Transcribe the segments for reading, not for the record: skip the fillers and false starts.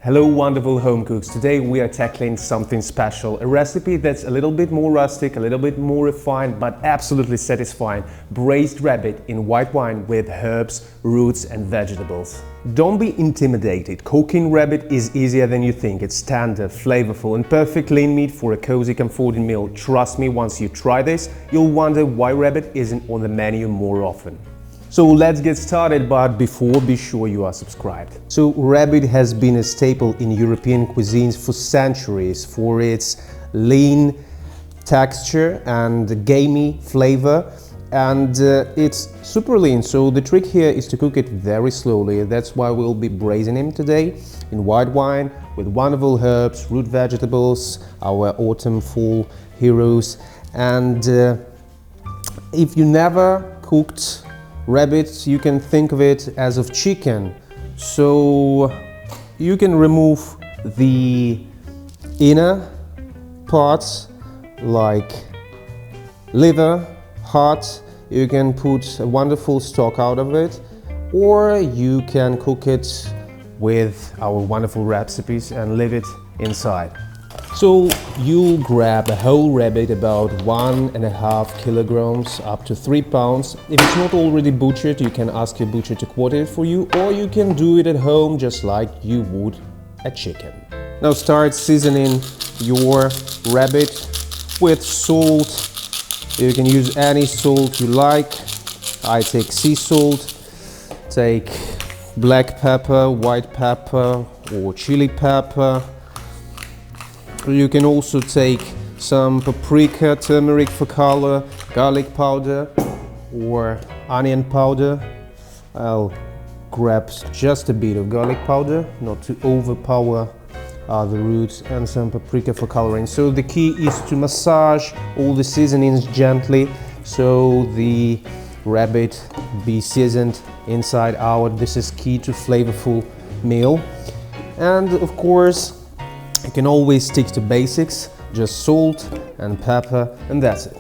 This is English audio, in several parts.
Hello wonderful home cooks, today we are tackling something special, a recipe that's a little bit more rustic, a little bit more refined but absolutely satisfying. Braised rabbit in white wine with herbs, roots and vegetables. Don't be intimidated, cooking rabbit is easier than you think. It's tender, flavorful and perfect lean meat for a cozy comforting meal. Trust me, once you try this, you'll wonder why rabbit isn't on the menu more often. So let's get started, but before, be sure you are subscribed. So rabbit has been a staple in European cuisines for centuries for its lean texture and gamey flavor, and it's super lean, so the trick here is to cook it very slowly. That's why we'll be braising him today in white wine with wonderful herbs, root vegetables, our autumn fall heroes. And if you never cooked rabbit, you can think of it as of chicken. So you can remove the inner parts like liver, heart. You can put a wonderful stock out of it, or you can cook it with our wonderful recipes and leave it inside. So you'll grab a whole rabbit about 1.5 kilograms up to 3 pounds. If it's not already butchered, you can ask your butcher to quarter it for you, or you can do it at home just like you would a chicken. Now start seasoning your rabbit with salt. You can use any salt you like. I take sea salt, take black pepper, white pepper or chili pepper. You can also take some paprika, turmeric for color, garlic powder or onion powder. I'll grab just a bit of garlic powder, not to overpower the roots, and some paprika for coloring. So the key is to massage all the seasonings gently so the rabbit be seasoned inside out. This is key to flavorful meal. And of course, you can always stick to basics, just salt and pepper, and that's it.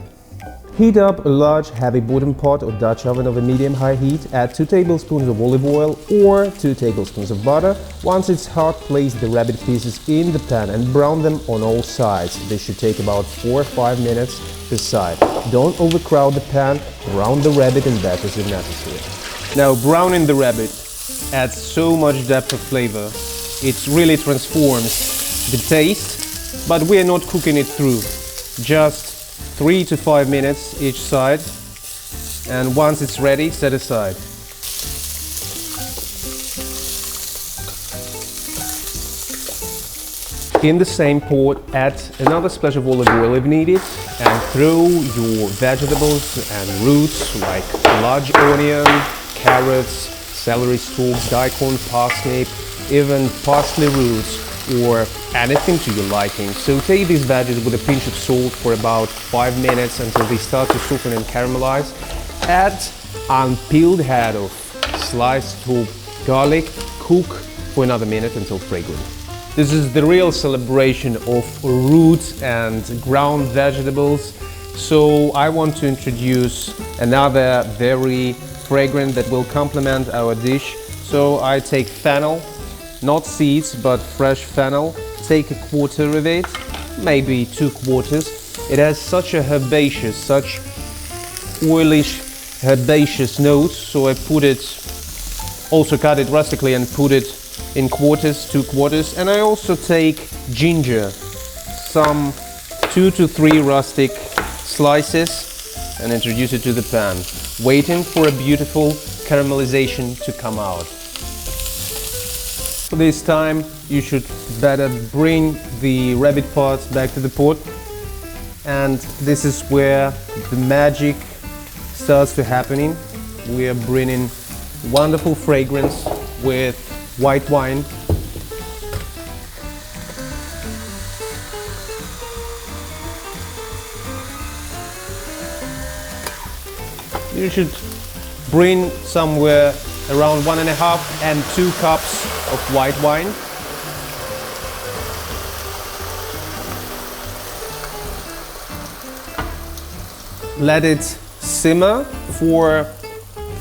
Heat up a large heavy bottom pot or Dutch oven of a medium-high heat. Add 2 tablespoons of olive oil or 2 tablespoons of butter. Once it's hot, place the rabbit pieces in the pan and brown them on all sides. This should take about 4 or 5 minutes per side. Don't overcrowd the pan, brown the rabbit in batches if necessary. Now browning the rabbit adds so much depth of flavor. It really transforms the taste, but we are not cooking it through. Just 3 to 5 minutes each side, and once it's ready, set aside. In the same pot, add another splash of olive oil if needed, and throw your vegetables and roots like large onion, carrots, celery stalks, daikon, parsnip, even parsley roots, or anything to your liking. Saute these veggies with a pinch of salt for about 5 minutes until they start to soften and caramelize. Add unpeeled head of sliced whole garlic. Cook for another minute until fragrant. This is the real celebration of roots and ground vegetables. So I want to introduce another very fragrant that will complement our dish. So I take fennel. Not seeds, but fresh fennel. Take 1/4 of it, maybe 2/4. It has such a herbaceous, such oilish, herbaceous note, so I put it, also cut it rustically and put it in quarters, 2/4. And I also take ginger, some 2 to 3 rustic slices, and introduce it to the pan, waiting for a beautiful caramelization to come out. For this time, you should better bring the rabbit parts back to the pot, and this is where the magic starts to happening. We are bringing wonderful fragrance with white wine. You should bring somewhere around 1.5 and 2 cups of white wine. Let it simmer for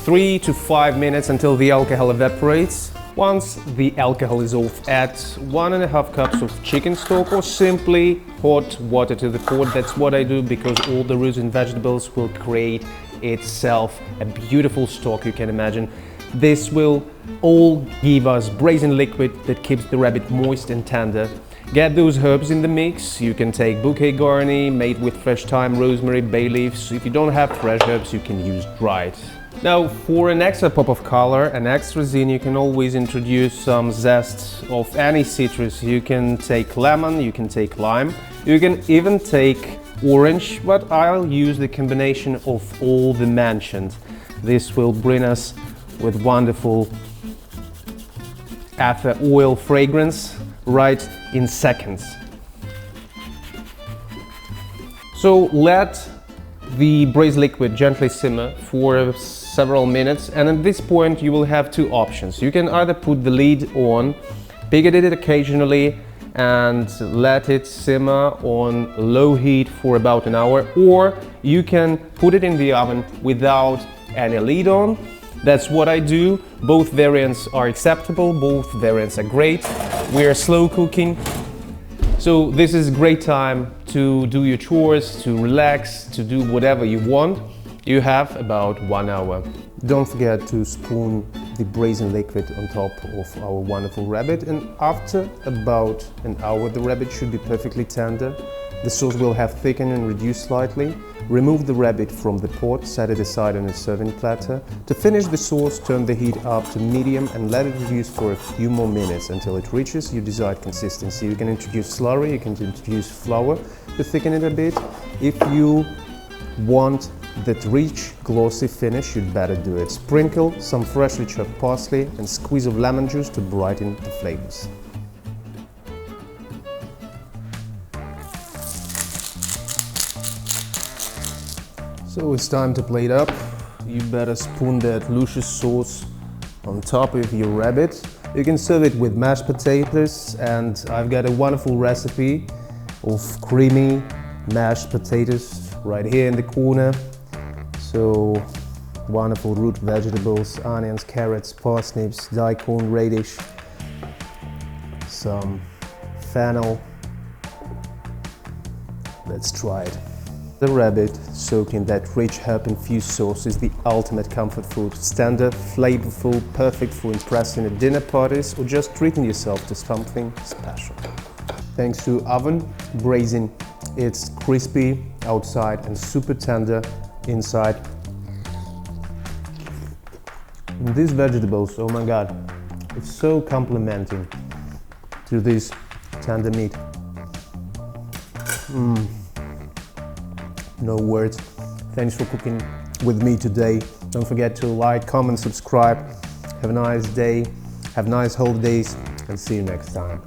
3 to 5 minutes until the alcohol evaporates. Once the alcohol is off, add 1.5 cups of chicken stock or simply hot water to the pot. That's what I do because all the roots and vegetables will create itself a beautiful stock, you can imagine. This will all give us braising liquid that keeps the rabbit moist and tender. Get those herbs in the mix. You can take bouquet garni made with fresh thyme, rosemary, bay leaves. If you don't have fresh herbs, you can use dried. Now, for an extra pop of color and extra zing, you can always introduce some zest of any citrus. You can take lemon, you can take lime, you can even take orange, but I'll use the combination of all the mentioned. This will bring us with wonderful ether oil fragrance right in seconds. So let the braised liquid gently simmer for several minutes, and at this point you will have two options. You can either put the lid on, picking it occasionally and let it simmer on low heat for about an hour, or you can put it in the oven without any lid on. That's what I do. Both variants are acceptable, both variants are great. We are slow cooking, so this is a great time to do your chores, to relax, to do whatever you want. You have about 1 hour. Don't forget to spoon the braising liquid on top of our wonderful rabbit, and after about an hour the rabbit should be perfectly tender. The sauce will have thickened and reduced slightly. Remove the rabbit from the pot, set it aside on a serving platter. To finish the sauce, turn the heat up to medium and let it reduce for a few more minutes until it reaches your desired consistency. You can introduce slurry, you can introduce flour to thicken it a bit. If you want that rich, glossy finish, you'd better do it. Sprinkle some freshly chopped parsley and squeeze of lemon juice to brighten the flavors. So it's time to plate up. You better spoon that luscious sauce on top of your rabbit. You can serve it with mashed potatoes, and I've got a wonderful recipe of creamy mashed potatoes right here in the corner. So wonderful root vegetables, onions, carrots, parsnips, daikon, radish, some fennel. Let's try it. The rabbit soaked in that rich herb-infused sauce is the ultimate comfort food. It's tender, flavorful, perfect for impressing at dinner parties or just treating yourself to something special. Thanks to oven braising, it's crispy outside and super tender inside. And these vegetables, oh my god, it's so complimenting to this tender meat. No words. Thanks for cooking with me today. Don't forget to like, comment, subscribe. Have a nice day, have nice holidays, and see you next time.